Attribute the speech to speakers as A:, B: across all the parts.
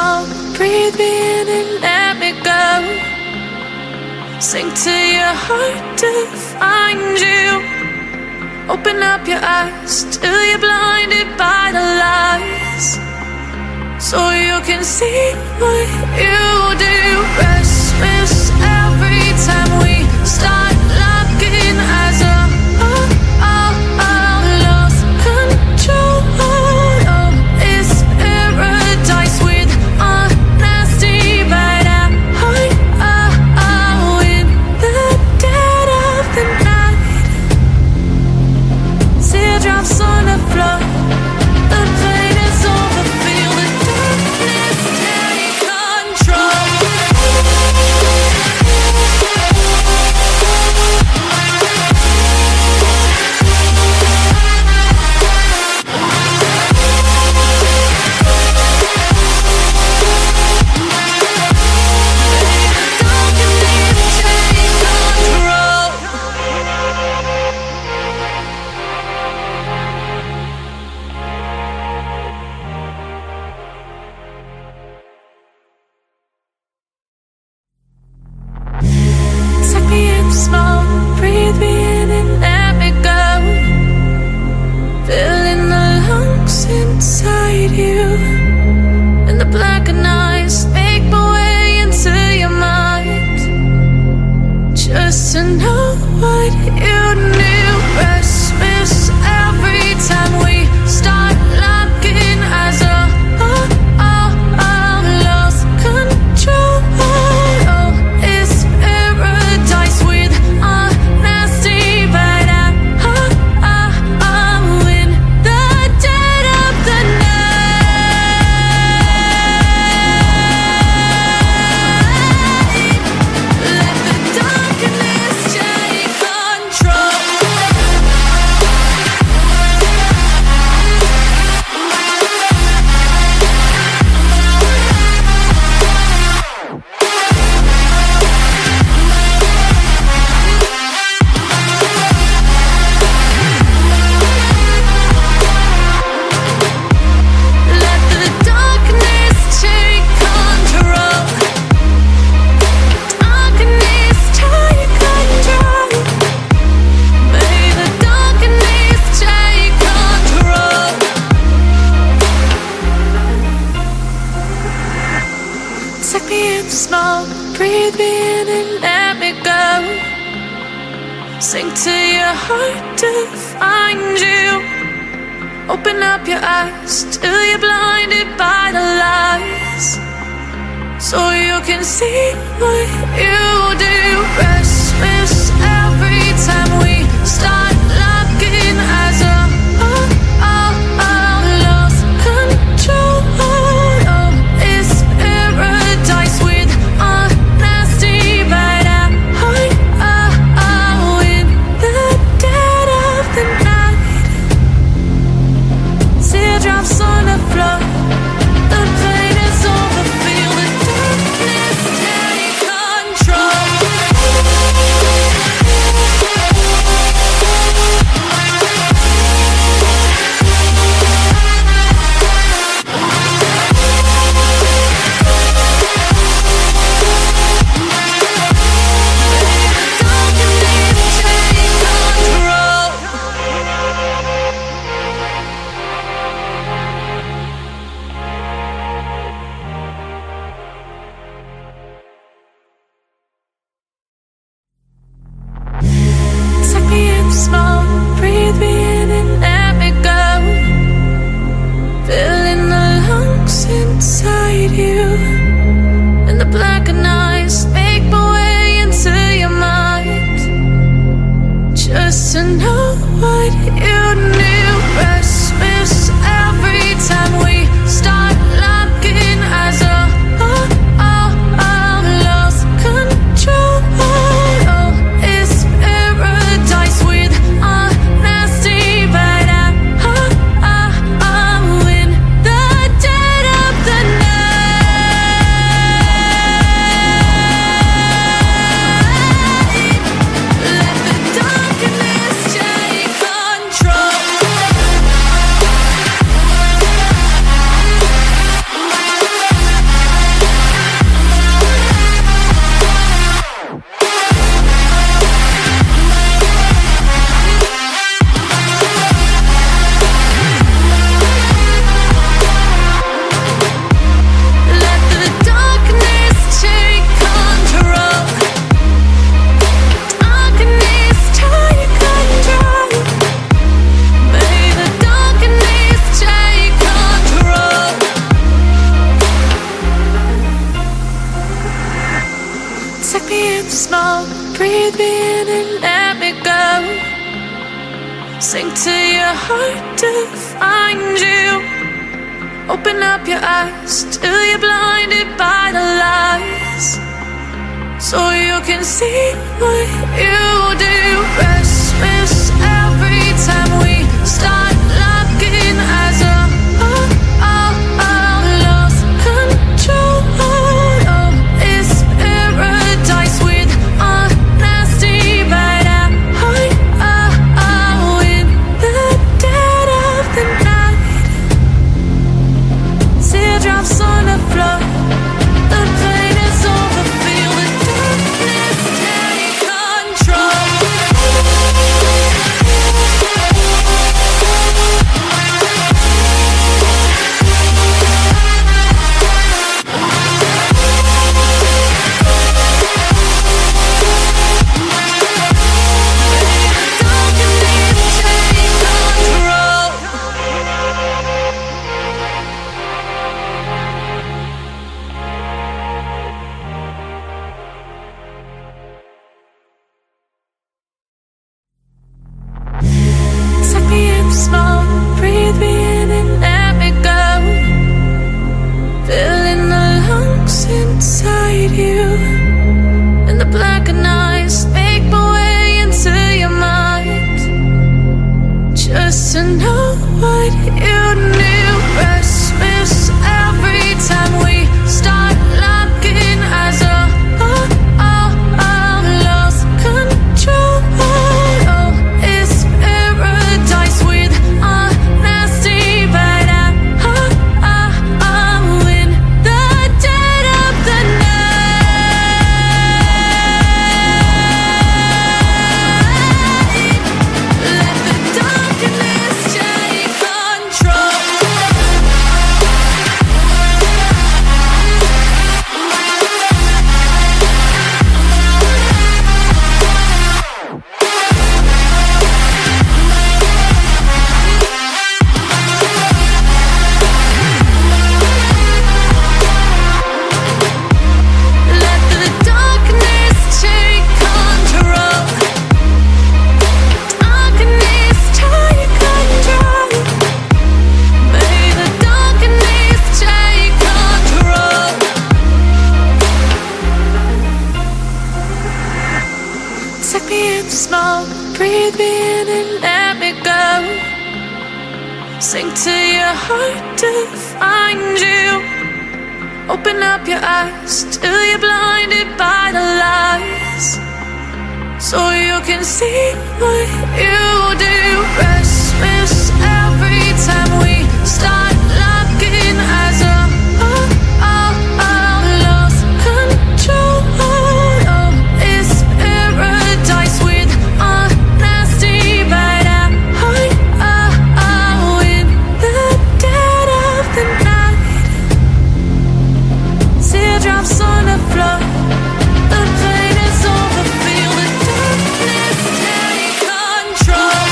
A: small, breathe me in and let me go. Sink to your heart to find you. Open up your eyes till you're blinded by the lies, so you can see what you do. Restless every time we start locking eyes up. Lost control. Oh, it's paradise with a nasty bite out. In the dead of the night, teardrops on the floor. The pain is over. Feel the darkness take control. Take me in small, breathe me in and let me go. Filling the lungs inside you, and the blackened eyes make my way into your mind, just to know what you knew. Restless every time we start locking eyes up. Lost control. Oh, it's paradise with a nasty bite out. In the dead of the night, let the darkness take control. Let the darkness take control. Darkness take control. May the darkness take control. Take me in small, breathe me in and let me go. Sink to your heart to find you. Open up your eyes till you're blinded by the lies, so you can see what you do. Restless every time we start locking eyes up. Lost control. Oh, it's paradise with a nasty bite out. In the dead of the night, teardrops on the floor. The pain is over. Feel the darkness take control. in the smoke, breathe me in and let me go. Sink to your heart to find you. Open up your eyes till you're blinded by the lies, so you can see what you do. Restless every time we start locking eyes. Lost control. Oh, it's paradise with a nasty bite at heart. In the dead of the night, teardrops on the floor. The pain is over. Feel the darkness take control. Take me in the smoke, breathe me in and let me go. Filling the lungs inside you, and the blackened eyes make my way into your mind, just to know what you knew. Restless every time we start locking eyes. Lost control. Oh, it's paradise with a nasty bite at heart. In the dead of the night, let the darkness take control. Let the darkness take control. Darkness take control. May the darkness take control. Take me in the smoke, breathe me in and let me go. Sink to your heart to find you. Open up your eyes till you're blinded by the lies, so you can see what you do. Restless every time we start locking eyes. Lost control. Oh, it's paradise with a nasty bite at heart. In the dead of the night, teardrops on the floor. The pain is over. Feel the darkness take control.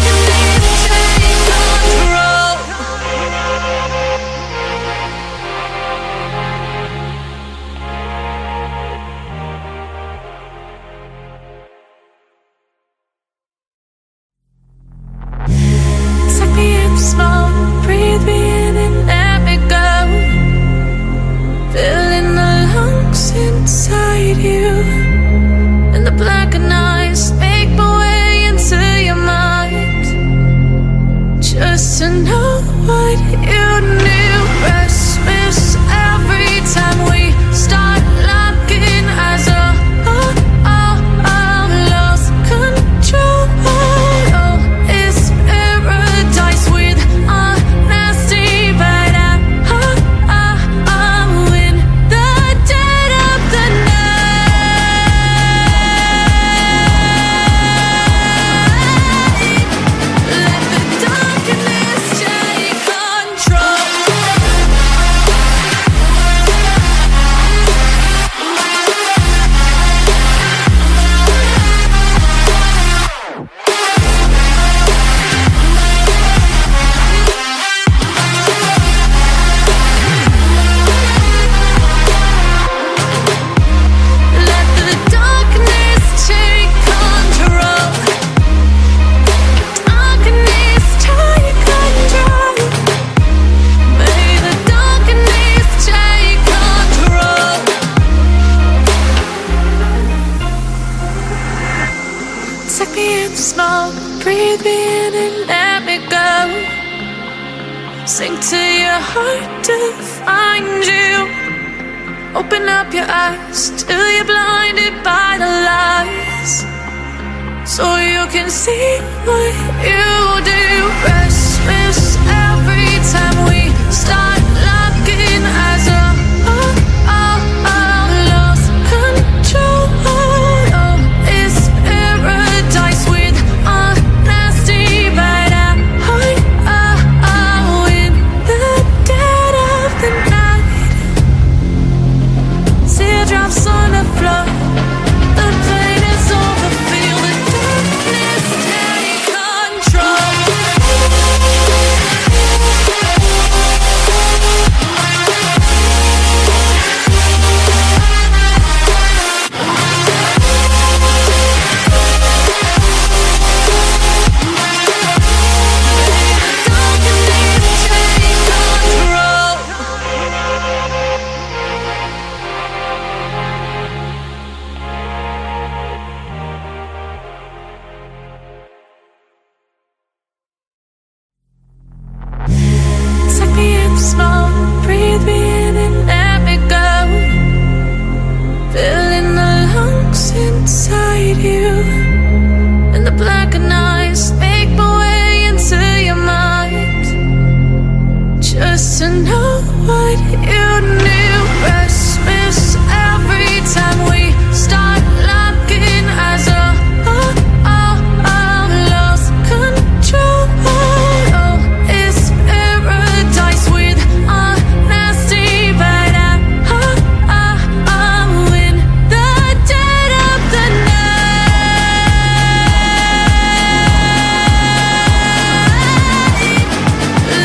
A: Darkness take control. Sink to your heart to find you. Open up your eyes till you're blinded by the lies, so you can see what you do. Restless every time we start locking eyes. Lost control. Oh, it's paradise with a nasty bite at heart. In the dead of the night, teardrops on the floor. The pain is over. Feel the darkness take control. Take me in small, breathe me in and let me go. Filling the lungs inside you, and the blackened eyes make my way into your mind, just to know what you knew. Restless every time we start locking eyes. Lost control. Oh, it's paradise with a nasty bite at in the dead of the night.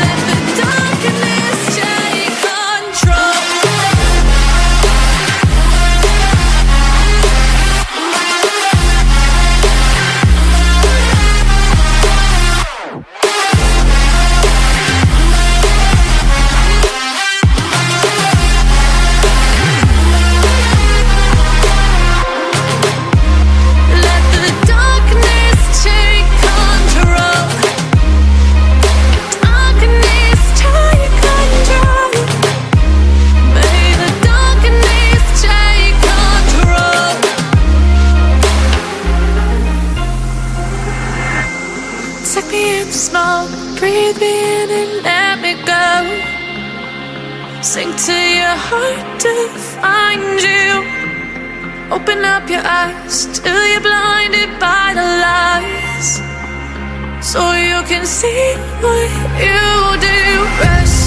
A: Let the darkness take control. Let the darkness take control. Darkness take control. May the darkness take control. Take me in small, breathe me in and let me go. Sink to your heart to find you. Open up your eyes till you're blinded by the lies, so you can see what you do. Rest